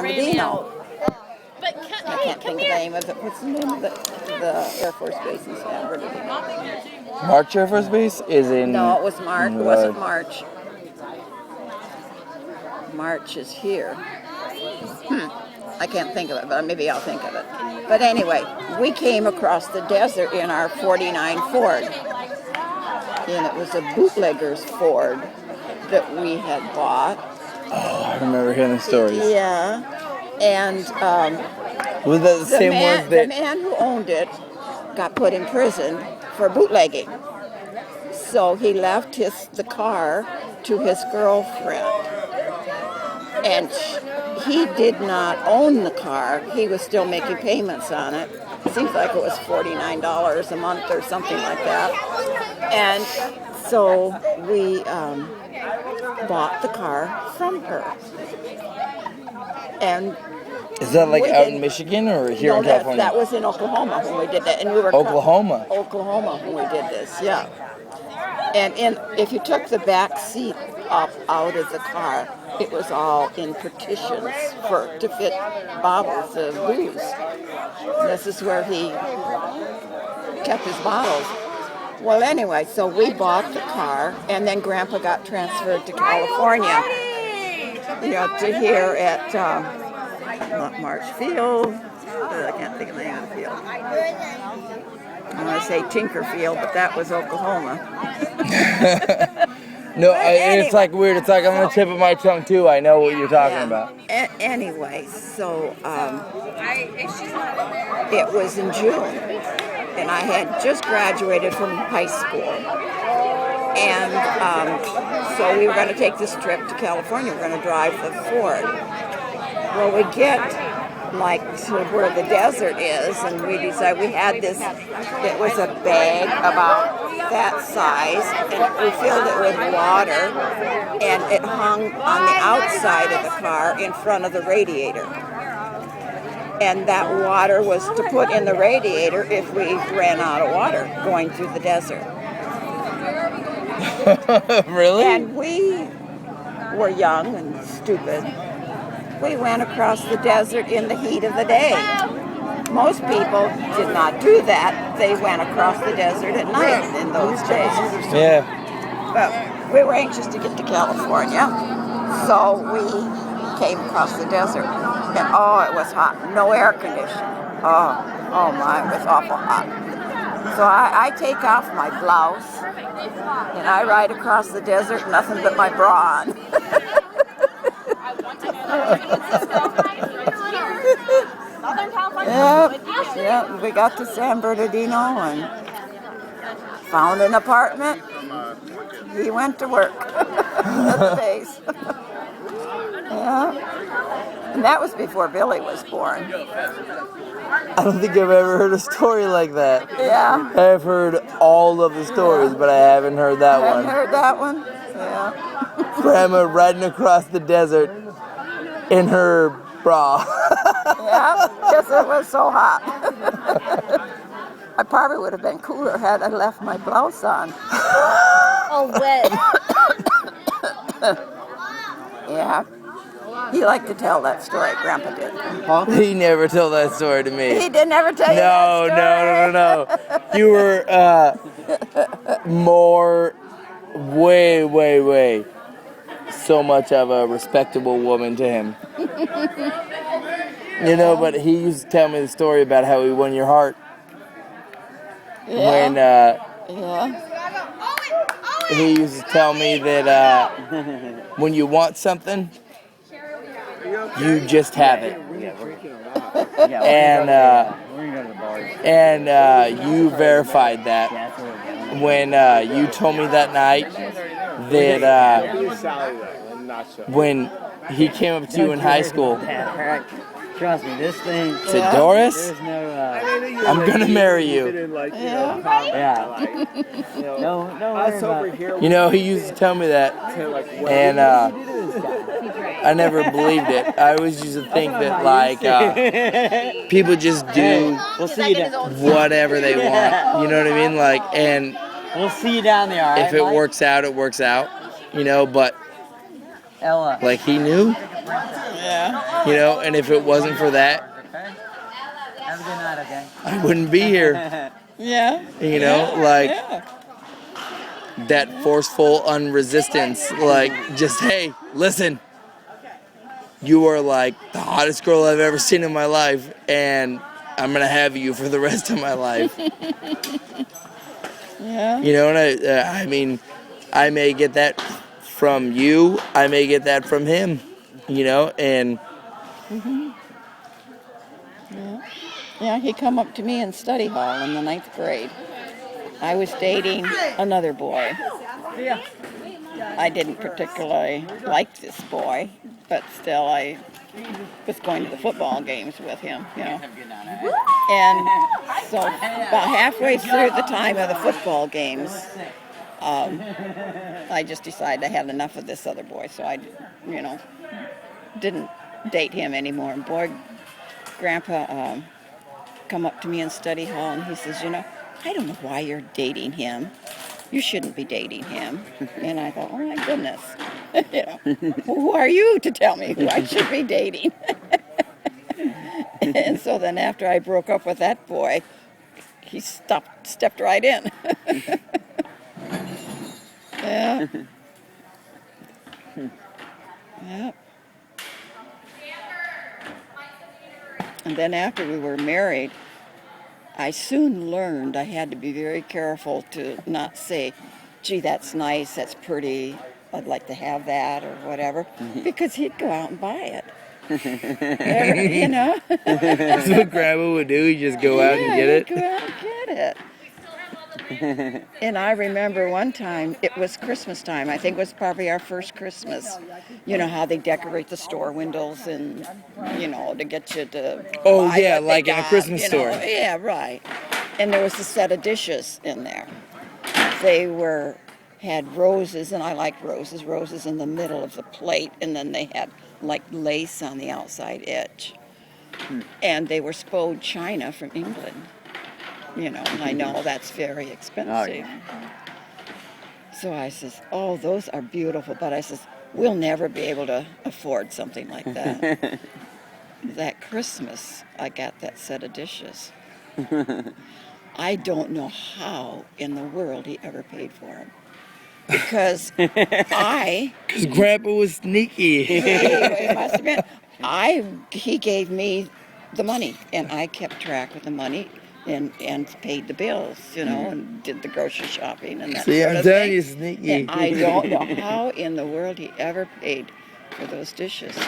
Bernardino. But I can't think of the name of it. What's the name of the Air Force Base in San Bernardino? March Air Force Base is in. No, it was March. It wasn't March. March is here. I can't think of it, but maybe I'll think of it. But anyway, we came across the desert in our 49 Ford. And it was a bootlegger's Ford that we had bought. Oh, I remember hearing the stories. Yeah. And Was that the same ones the that? man who owned it got put in prison for bootlegging. So he left the car to his girlfriend. And he did not own the car. He was still making payments on it. Seems like it was $49 a month or something like that. And so we bought the car from her. And Is that like out in Michigan or here in California? That was in Oklahoma when we did that. And we were Oklahoma when we did this, yeah. And if you took the back seat up out of the car, it was all in partitions to fit bottles of booze. And this is where he kept his bottles. Well, anyway, so we bought the car, and then Grandpa got transferred to California. To here at not March Field. I can't think of the name of the field. I want to say Tinkerfield, but that was Oklahoma. No, anyway, it's like weird. It's like I'm on the tip of my tongue too. I know what you're talking about. Anyway, so it was in June, and I had just graduated from high school, and so we were going to take this trip to California. We're going to drive the Ford. Well, we get to where the desert is, and we decided we had this. It was a bag about that size, and we filled it with water, and it hung on the outside of the car in front of the radiator. And that water was to put in the radiator if we ran out of water going through the desert. Really? And we were young and stupid. We went across the desert in the heat of the day. Most people did not do that. They went across the desert at night in those days. Yeah. But we were anxious to get to California, so we came across the desert. And it was hot. No air conditioning. Oh my, it was awful hot. So I take off my blouse, and I ride across the desert, nothing but my bra on. Yeah, we got to San Bernardino and found an apartment. He went to work at the base. Yeah. And that was before Billy was born. I don't think I've ever heard a story like that. Yeah. I've heard all of the stories, but I haven't heard that one. Haven't heard that one? Yeah. Grandma riding across the desert in her bra. Yeah, because it was so hot. I probably would have been cooler had I left my blouse on. Oh, wet. Yeah. He liked to tell that story, Grandpa did. Huh? He never told that story to me. He did never tell you that story? No. You were more, way, so much of a respectable woman to him. But he used to tell me the story about how he won your heart. Yeah. When yeah. He used to tell me that when you want something, you just have it. And you verified that when you told me that night that when he came up to you in high school. Trust me, this thing. Said, Doris, there's no. I'm gonna marry you. Yeah. No worry about it. He used to tell me that, and I never believed it. I always used to think that people just do whatever they want. You know what I mean? And we'll see you down there. All right, if it works out, it works out. But Ella. he knew. Yeah. You know, and if it wasn't for that, Have a good night, okay? I wouldn't be here. Yeah. You know, Yeah, like yeah. that forceful unresistance. Like, just, hey, listen, you are like the hottest girl I've ever seen in my life, and I'm going to have you for the rest of my life. Yeah. You know, and I mean, I may get that from you, I may get that from him, you know, and Yeah, he come up to me in study hall in the 9th grade. I was dating another boy. I didn't particularly like this boy, but still I was going to the football games with him, you know. And so about halfway through the time of the football games, I just decided I had enough of this other boy, so I, you know, didn't date him anymore. And boy, Grandpa come up to me in study hall and he says, you know, I don't know why you're dating him. You shouldn't be dating him. And I thought, oh my goodness. You know, who are you to tell me who I should be dating? And so then after I broke up with that boy, he stepped right in. Yeah. Yeah. And then after we were married, I soon learned I had to be very careful to not say, gee, that's nice, that's pretty, I'd like to have that or whatever, because he'd go out and buy it. You know? that's what Grandma would do. He'd just go out and get it. He'd go out and get it. And I remember one time, it was Christmas time. I think it was probably our first Christmas. You know how they decorate the store windows and, you know, to get you to Oh, buy yeah, what they like in a got, Christmas you know. store. Yeah, right. And there was a set of dishes in there. They had roses, and I like roses in the middle of the plate, and then they had like lace on the outside edge. And they were spode china from England. You know, and I know that's very expensive. Oh, yeah. So I says, oh, those are beautiful. But I says, we'll never be able to afford something like that. That Christmas, I got that set of dishes. I don't know how in the world he ever paid for them. Because Because Grandpa was sneaky. it must have been, he gave me the money, and I kept track of the money. And paid the bills, you know, and did the grocery shopping and that See, sort I'm of telling thing. you, sneaky. And I don't know how in the world he ever paid for those dishes.